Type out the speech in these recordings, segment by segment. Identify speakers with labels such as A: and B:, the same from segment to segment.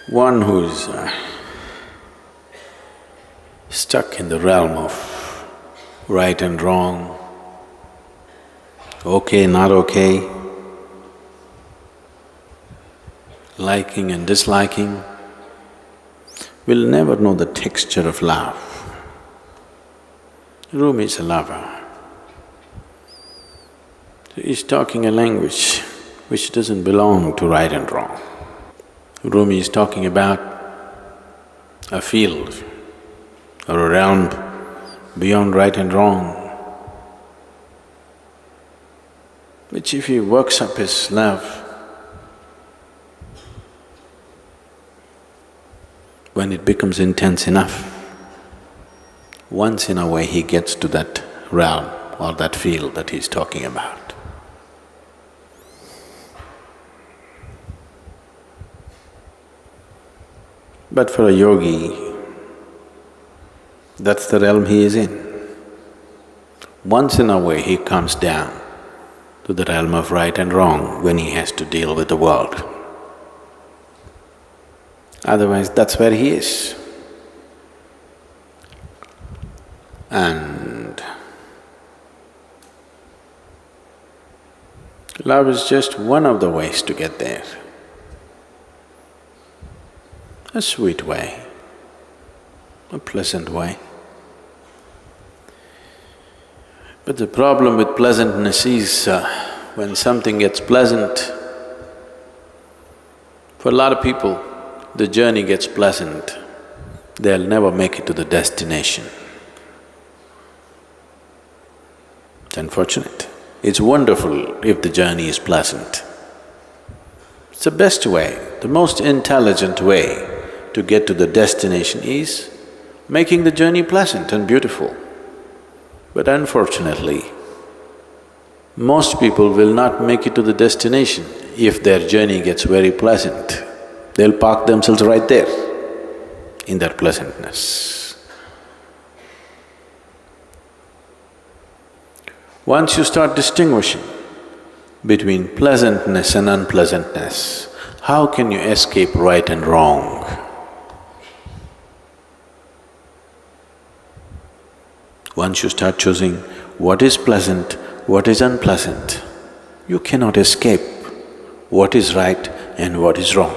A: One who's stuck in the realm of right and wrong, okay, not okay, liking and disliking, will never know the texture of love. Rumi is a lover. So he's talking a language which doesn't belong to right and wrong. Rumi is talking about a field or a realm beyond right and wrong, which if he works up his love, when it becomes intense enough, once in a way he gets to that realm or that field that he's talking about. But for a yogi, that's the realm he is in. Once in a way he comes down to the realm of right and wrong when he has to deal with the world. Otherwise, that's where he is. And love is just one of the ways to get there. A sweet way, a pleasant way. But the problem with pleasantness is when something gets pleasant, for a lot of people, the journey gets pleasant, they'll never make it to the destination. It's unfortunate. It's wonderful if the journey is pleasant. It's the best way, the most intelligent way to get to the destination is making the journey pleasant and beautiful. But unfortunately, most people will not make it to the destination if their journey gets very pleasant. They'll park themselves right there in their pleasantness. Once you start distinguishing between pleasantness and unpleasantness, how can you escape right and wrong? Once you start choosing what is pleasant, what is unpleasant, you cannot escape what is right and what is wrong.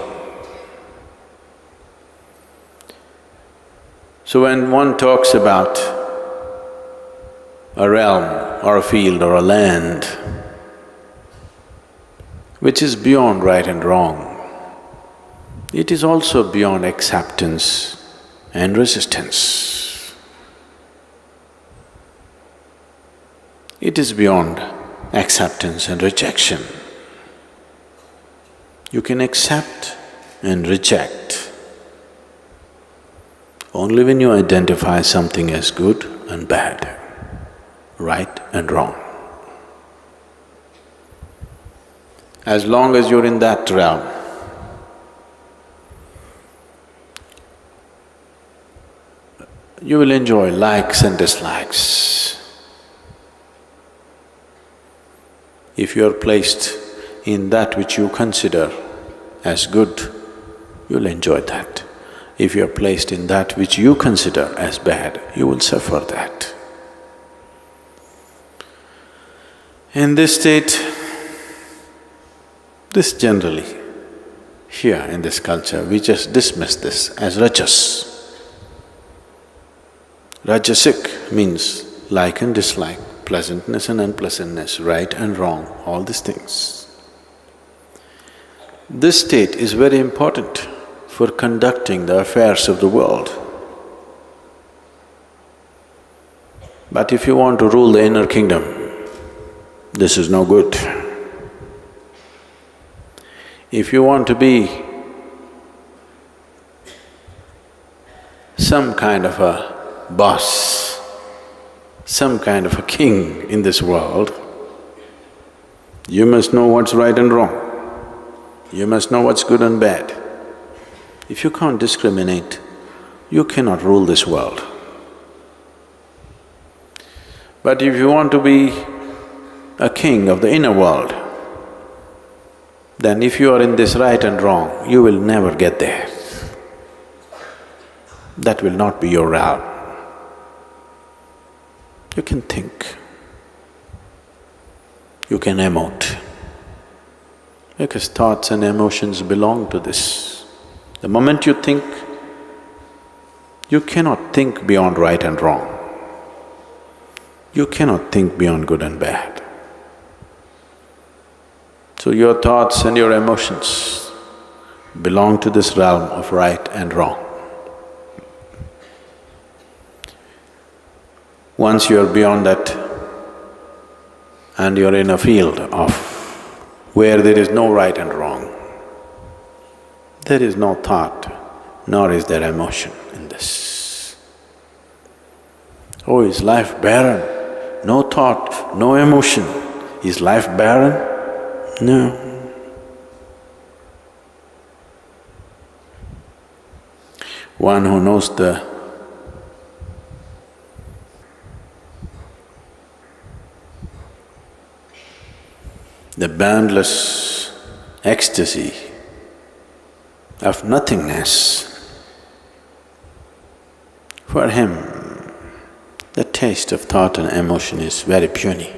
A: So when one talks about a realm or a field or a land which is beyond right and wrong, it is also beyond acceptance and resistance. It is beyond acceptance and rejection. You can accept and reject only when you identify something as good and bad, right and wrong. As long as you're in that realm, you will enjoy likes and dislikes. If you are placed in that which you consider as good, you'll enjoy that. If you are placed in that which you consider as bad, you will suffer that. In this state, this generally, here in this culture, we just dismiss this as rajas. Rajasic means like and dislike, pleasantness and unpleasantness, right and wrong, all these things. This state is very important for conducting the affairs of the world. But if you want to rule the inner kingdom, this is no good. If you want to be some kind of a boss, some kind of a king in this world, you must know what's right and wrong. You must know what's good and bad. If you can't discriminate, you cannot rule this world. But if you want to be a king of the inner world, then if you are in this right and wrong, you will never get there. that will not be your realm. You can think, you can emote, because thoughts and emotions belong to this. The moment you think, you cannot think beyond right and wrong. You cannot think beyond good and bad. So your thoughts and your emotions belong to this realm of right and wrong. Once you are beyond that and you are in a field of where there is no right and wrong, there is no thought, nor is there emotion in this. Oh, is life barren? No thought, no emotion. Is life barren? No. One who knows the boundless ecstasy of nothingness, for him the taste of thought and emotion is very puny.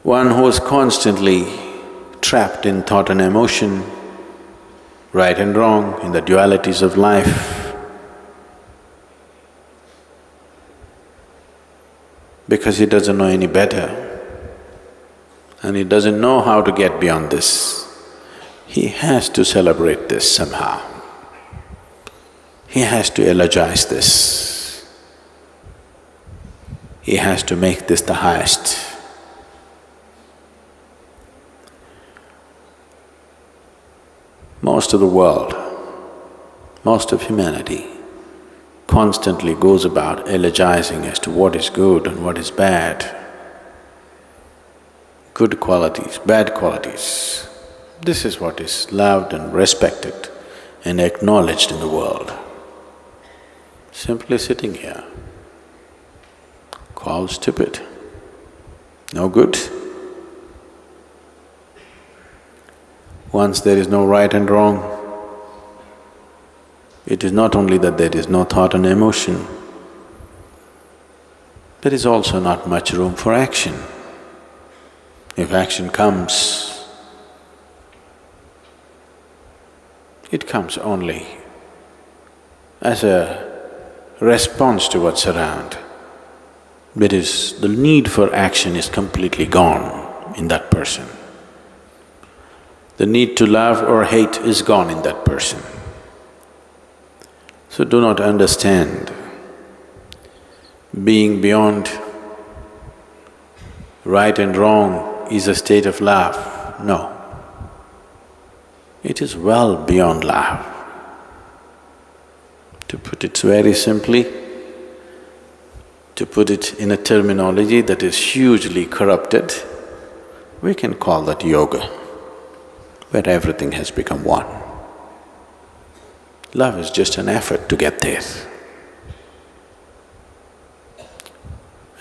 A: One who is constantly trapped in thought and emotion, right and wrong, in the dualities of life, because he doesn't know any better and he doesn't know how to get beyond this, he has to celebrate this somehow. He has to eulogize this. He has to make this the highest. Most of the world, most of humanity constantly goes about eulogizing as to what is good and what is bad, good qualities, bad qualities. This is what is loved and respected and acknowledged in the world. Simply sitting here, called stupid, no good. Once there is no right and wrong, it is not only that there is no thought and emotion, there is also not much room for action. If action comes, it comes only as a response to what's around. That is, the need for action is completely gone in that person. The need to love or hate is gone in that person. So do not understand being beyond right and wrong is a state of love. No. It is well beyond love. To put it very simply, to put it in a terminology that is hugely corrupted, we can call that yoga, where everything has become one. Love is just an effort to get there.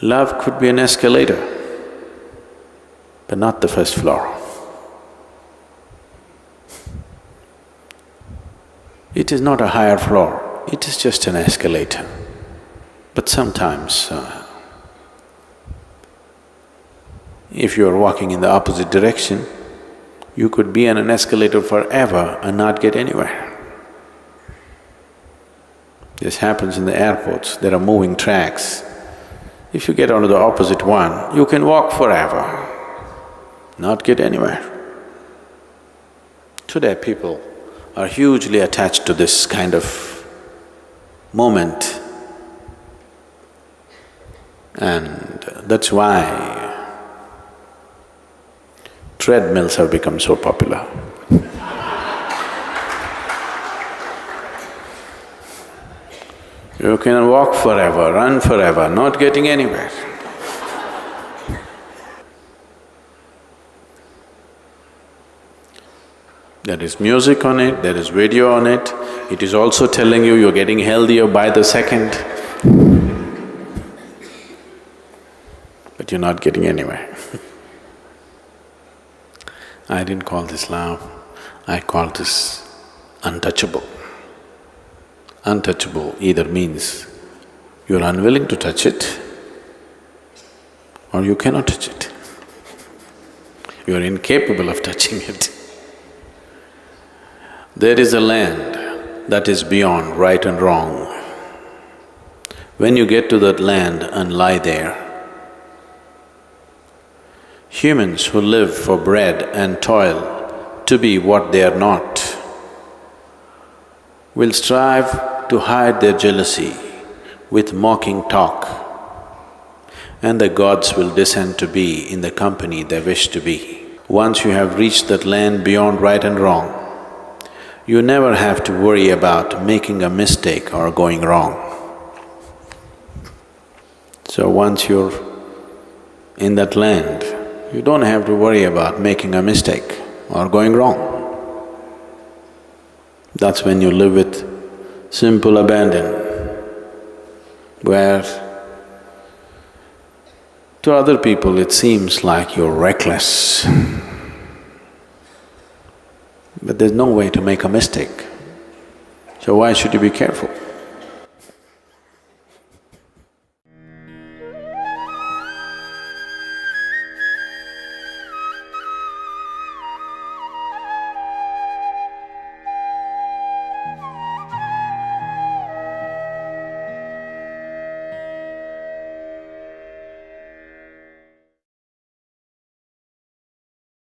A: Love could be an escalator, but not the first floor. It is not a higher floor, it is just an escalator. But sometimes, if you are walking in the opposite direction, you could be on an escalator forever and not get anywhere. This happens in the airports, there are moving tracks. If you get onto the opposite one, you can walk forever, not get anywhere. Today people are hugely attached to this kind of moment, and that's why treadmills have become so popular. You can walk forever, run forever, not getting anywhere. There is music on it, there is video on it, it is also telling you you're getting healthier by the second, but you're not getting anywhere. I didn't call this love, I call this untouchable. Untouchable either means you're unwilling to touch it or you cannot touch it. You're incapable of touching it. There is a land that is beyond right and wrong. When you get to that land and lie there, humans who live for bread and toil to be what they are not will strive to hide their jealousy with mocking talk, and the gods will descend to be in the company they wish to be. Once you have reached that land beyond right and wrong, you never have to worry about making a mistake or going wrong. So once you're in that land, you don't have to worry about making a mistake or going wrong. That's when you live with simple abandon, where to other people it seems like you're reckless. But there's no way to make a mistake, so why should you be careful?